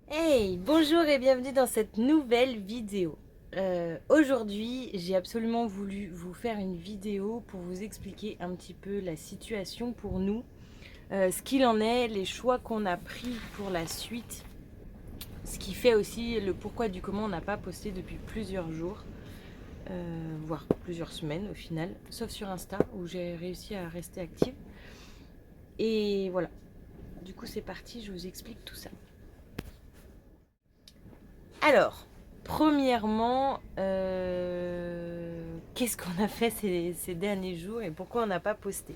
Hey, bonjour et bienvenue dans cette nouvelle vidéo. Aujourd'hui, j'ai absolument voulu vous faire une vidéo pour vous expliquer un petit peu la situation pour nous, ce qu'il en est, les choix qu'on a pris pour la suite, ce qui fait aussi le pourquoi du comment on n'a pas posté depuis plusieurs jours, voire plusieurs semaines au final, sauf sur Insta où j'ai réussi à rester active. Et voilà, du coup c'est parti, je vous explique tout ça. Alors, premièrement, qu'est-ce qu'on a fait ces derniers jours et pourquoi on n'a pas posté?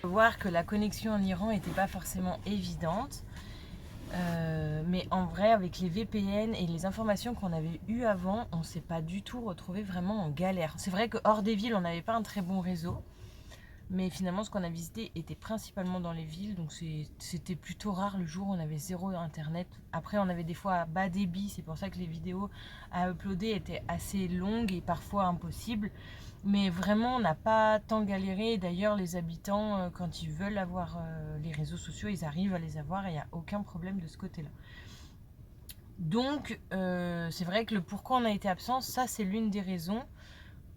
Voir que la connexion en Iran n'était pas forcément évidente, mais en vrai, avec les VPN et les informations qu'on avait eues avant, on ne s'est pas du tout retrouvé vraiment en galère. C'est vrai que hors des villes, on n'avait pas un très bon réseau. Mais finalement, ce qu'on a visité était principalement dans les villes, donc c'était plutôt rare le jour où on avait zéro internet. Après, on avait des fois bas débit, c'est pour ça que les vidéos à uploader étaient assez longues et parfois impossibles. Mais vraiment, on n'a pas tant galéré. D'ailleurs, les habitants, quand ils veulent avoir les réseaux sociaux, ils arrivent à les avoir et il n'y a aucun problème de ce côté-là. Donc, c'est vrai que le pourquoi on a été absent, ça c'est l'une des raisons.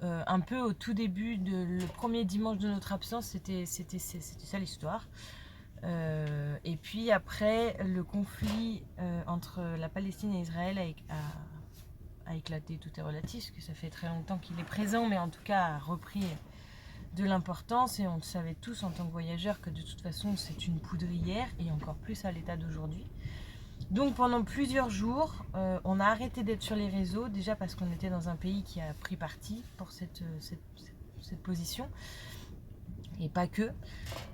Un peu au tout début, le premier dimanche de notre absence, c'était ça l'histoire. Et puis après, le conflit entre la Palestine et Israël a éclaté, tout est relatif, parce que ça fait très longtemps qu'il est présent, mais en tout cas a repris de l'importance, et on le savait tous en tant que voyageurs que de toute façon c'est une poudrière, et encore plus à l'état d'aujourd'hui. Donc pendant plusieurs jours, on a arrêté d'être sur les réseaux, déjà parce qu'on était dans un pays qui a pris parti pour cette position, et pas que.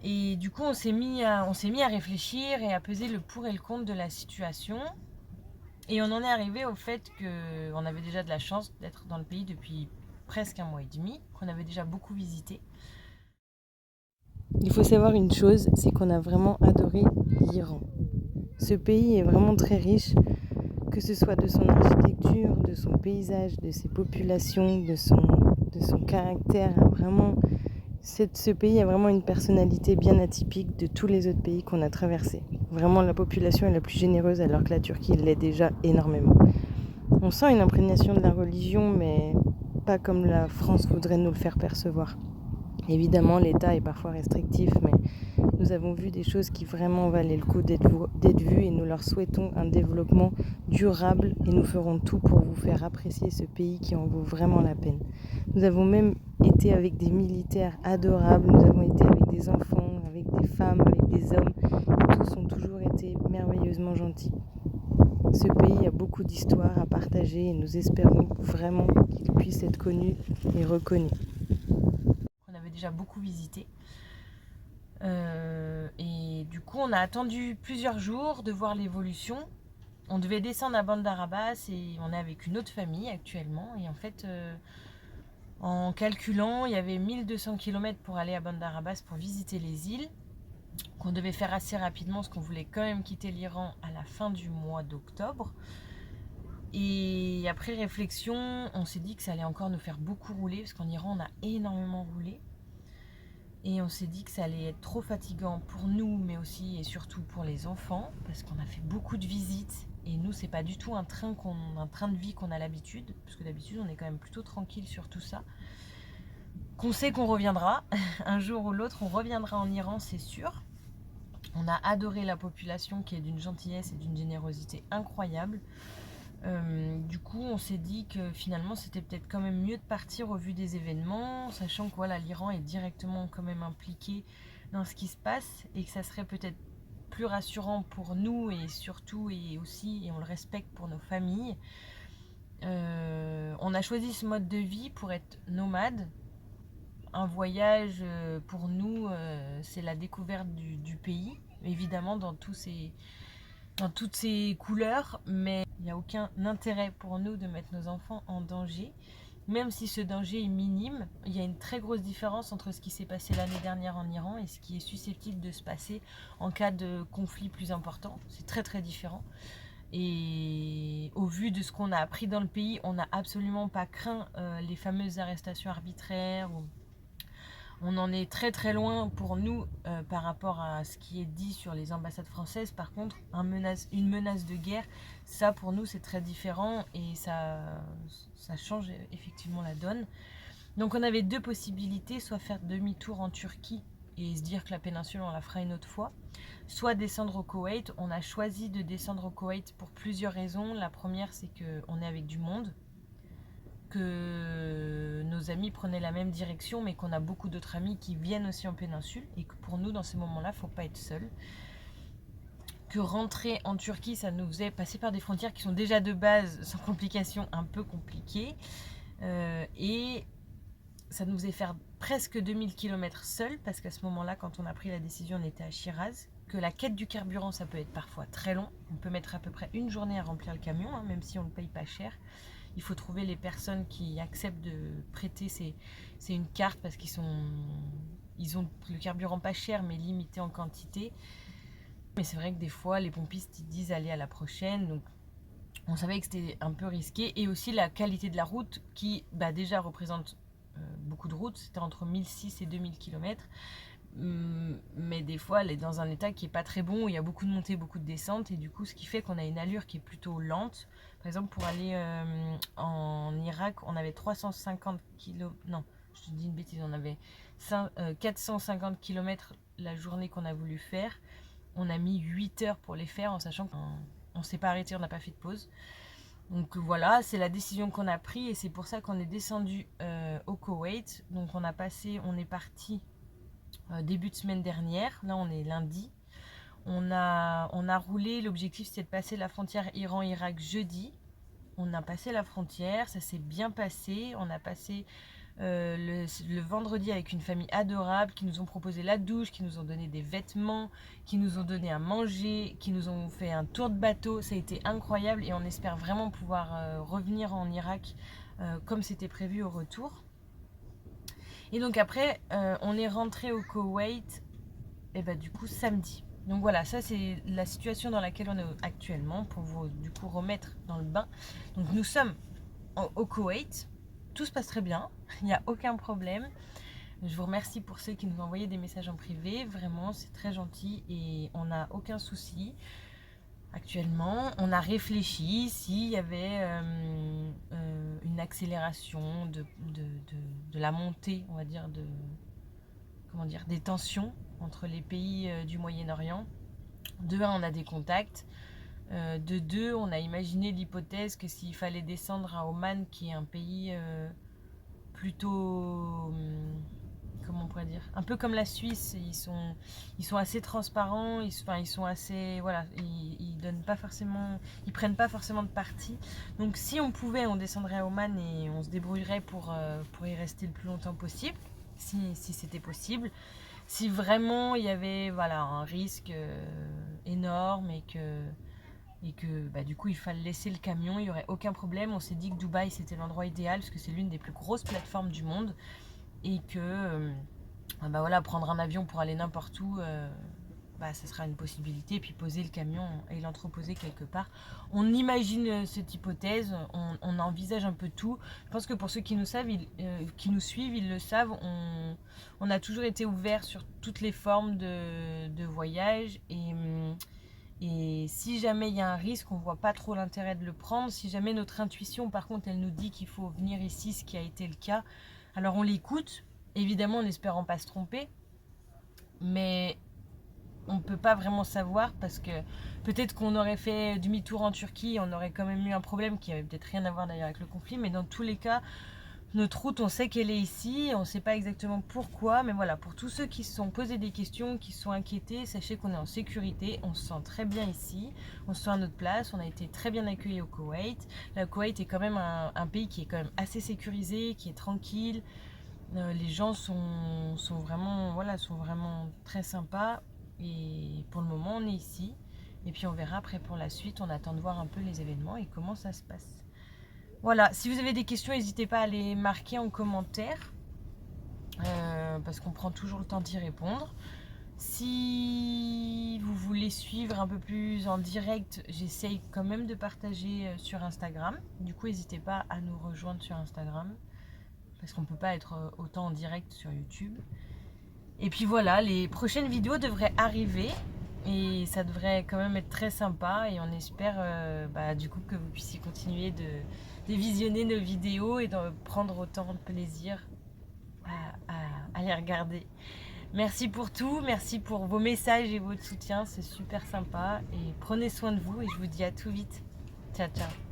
Et du coup, on s'est mis à réfléchir et à peser le pour et le contre de la situation. Et on en est arrivé au fait qu'on avait déjà de la chance d'être dans le pays depuis presque un mois et demi, qu'on avait déjà beaucoup visité. Il faut savoir une chose, c'est qu'on a vraiment adoré l'Iran. Ce pays est vraiment très riche, que ce soit de son architecture, de son paysage, de ses populations, de son caractère. Vraiment, ce pays a vraiment une personnalité bien atypique de tous les autres pays qu'on a traversés. Vraiment, la population est la plus généreuse alors que la Turquie l'est déjà énormément. On sent une imprégnation de la religion, mais pas comme la France voudrait nous le faire percevoir. Évidemment, l'État est parfois restrictif, mais nous avons vu des choses qui vraiment valaient le coup d'être vues et nous leur souhaitons un développement durable et nous ferons tout pour vous faire apprécier ce pays qui en vaut vraiment la peine. Nous avons même été avec des militaires adorables, nous avons été avec des enfants, avec des femmes, avec des hommes, et tous ont toujours été merveilleusement gentils. Ce pays a beaucoup d'histoires à partager et nous espérons vraiment qu'il puisse être connu et reconnu. On avait déjà beaucoup visité. Et du coup, on a attendu plusieurs jours de voir l'évolution. On devait descendre à Bandar Abbas et on est avec une autre famille actuellement. Et en fait, en calculant, il y avait 1200 km pour aller à Bandar Abbas pour visiter les îles, qu'on devait faire assez rapidement parce qu'on voulait quand même quitter l'Iran à la fin du mois d'octobre. Et après réflexion, on s'est dit que ça allait encore nous faire beaucoup rouler, parce qu'en Iran, on a énormément roulé. Et on s'est dit que ça allait être trop fatigant pour nous, mais aussi et surtout pour les enfants, parce qu'on a fait beaucoup de visites. Et nous, c'est pas du tout un train de vie qu'on a l'habitude, parce que d'habitude, on est quand même plutôt tranquille sur tout ça. Qu'on sait qu'on reviendra, un jour ou l'autre, on reviendra en Iran, c'est sûr. On a adoré la population qui est d'une gentillesse et d'une générosité incroyable. Du coup, on s'est dit que finalement, c'était peut-être quand même mieux de partir au vu des événements, sachant que voilà, l'Iran est directement quand même impliqué dans ce qui se passe et que ça serait peut-être plus rassurant pour nous et surtout et aussi, et on le respecte pour nos familles. On a choisi ce mode de vie pour être nomade. Un voyage, pour nous, c'est la découverte du pays, évidemment dans toutes ses couleurs, mais il n'y a aucun intérêt pour nous de mettre nos enfants en danger. Même si ce danger est minime, il y a une très grosse différence entre ce qui s'est passé l'année dernière en Iran et ce qui est susceptible de se passer en cas de conflit plus important. C'est très très différent. Et au vu de ce qu'on a appris dans le pays, on n'a absolument pas craint les fameuses arrestations arbitraires On en est très très loin pour nous par rapport à ce qui est dit sur les ambassades françaises. Par contre, une menace de guerre, ça pour nous c'est très différent et ça change effectivement la donne. Donc on avait deux possibilités, soit faire demi-tour en Turquie et se dire que la péninsule on la fera une autre fois, soit descendre au Koweït. On a choisi de descendre au Koweït pour plusieurs raisons. La première, c'est qu'on est avec du monde, que nos amis prenaient la même direction, mais qu'on a beaucoup d'autres amis qui viennent aussi en péninsule, et que pour nous, dans ces moments-là, il ne faut pas être seul. Que rentrer en Turquie, ça nous faisait passer par des frontières qui sont déjà de base, sans complications, un peu compliquées. Et ça nous faisait faire presque 2000 km seuls, parce qu'à ce moment-là, quand on a pris la décision, on était à Shiraz. Que la quête du carburant, ça peut être parfois très long. On peut mettre à peu près une journée à remplir le camion, hein, même si on ne le paye pas cher. Il faut trouver les personnes qui acceptent de prêter. C'est une carte parce ils ont le carburant pas cher, mais limité en quantité. Mais c'est vrai que des fois, les pompistes ils disent allez à la prochaine. Donc on savait que c'était un peu risqué. Et aussi la qualité de la route qui déjà représente beaucoup de routes. C'était entre 1006 et 2000 km. Mais des fois elle est dans un état qui est pas très bon, où il y a beaucoup de montées, beaucoup de descentes, et du coup ce qui fait qu'on a une allure qui est plutôt lente. Par exemple, pour aller en Irak, on avait 350 km, non, je te dis une bêtise, on avait 450 km la journée qu'on a voulu faire. On a mis 8 heures pour les faire, en sachant qu'on s'est pas arrêté, on n'a pas fait de pause. Donc voilà, c'est la décision qu'on a prise, et c'est pour ça qu'on est descendu au Koweït. Donc on est parti début de semaine dernière. Là, on est lundi. On a roulé. L'objectif, c'était de passer la frontière Iran-Irak jeudi. On a passé la frontière. Ça s'est bien passé. On a passé le vendredi avec une famille adorable qui nous ont proposé la douche, qui nous ont donné des vêtements, qui nous ont donné à manger, qui nous ont fait un tour de bateau. Ça a été incroyable et on espère vraiment pouvoir revenir en Irak comme c'était prévu au retour. Et donc après, on est rentré au Koweït, et du coup samedi. Donc voilà, ça c'est la situation dans laquelle on est actuellement, pour vous du coup remettre dans le bain. Donc nous sommes au Koweït, tout se passe très bien, il n'y a aucun problème. Je vous remercie pour ceux qui nous ont envoyé des messages en privé, vraiment c'est très gentil et on n'a aucun souci. Actuellement, on a réfléchi s'il y avait une accélération de la montée, on va dire, des tensions entre les pays du Moyen-Orient. De un, on a des contacts. De deux, on a imaginé l'hypothèse que s'il fallait descendre à Oman, qui est un pays plutôt comment on pourrait dire, un peu comme la Suisse, ils sont assez transparents, ils sont assez, voilà, ils donnent pas forcément, ils prennent pas forcément de parti. Donc si on pouvait, on descendrait à Oman et on se débrouillerait pour y rester le plus longtemps possible, si c'était possible. Si vraiment il y avait un risque énorme et que du coup il fallait laisser le camion, il n'y aurait aucun problème. On s'est dit que Dubaï c'était l'endroit idéal parce que c'est l'une des plus grosses plateformes du monde et que prendre un avion pour aller n'importe où, ça sera une possibilité. Et puis poser le camion et l'entreposer quelque part. On imagine cette hypothèse, on envisage un peu tout. Je pense que pour ceux qui nous suivent, ils le savent. On a toujours été ouvert sur toutes les formes de voyage et si jamais il y a un risque, on ne voit pas trop l'intérêt de le prendre. Si jamais notre intuition, par contre, elle nous dit qu'il faut venir ici, ce qui a été le cas, alors on l'écoute, évidemment en espérant pas se tromper, mais on ne peut pas vraiment savoir parce que peut-être qu'on aurait fait demi-tour en Turquie, on aurait quand même eu un problème qui avait peut-être rien à voir d'ailleurs avec le conflit, mais dans tous les cas, notre route, on sait qu'elle est ici, on ne sait pas exactement pourquoi, mais voilà, pour tous ceux qui se sont posés des questions, qui se sont inquiétés, sachez qu'on est en sécurité, on se sent très bien ici, on se sent à notre place, on a été très bien accueillis au Koweït. Le Koweït est quand même un pays qui est quand même assez sécurisé, qui est tranquille, les gens sont vraiment très sympas et pour le moment on est ici et puis on verra après pour la suite, on attend de voir un peu les événements et comment ça se passe. Voilà, si vous avez des questions, n'hésitez pas à les marquer en commentaire parce qu'on prend toujours le temps d'y répondre. Si vous voulez suivre un peu plus en direct, j'essaye quand même de partager sur Instagram. Du coup, n'hésitez pas à nous rejoindre sur Instagram. parce qu'on ne peut pas être autant en direct sur YouTube. Et puis voilà, les prochaines vidéos devraient arriver et ça devrait quand même être très sympa et on espère du coup que vous puissiez continuer de visionner nos vidéos et de prendre autant de plaisir à les regarder. Merci pour tout, merci pour vos messages et votre soutien, c'est super sympa et prenez soin de vous et je vous dis à tout vite. Ciao ciao.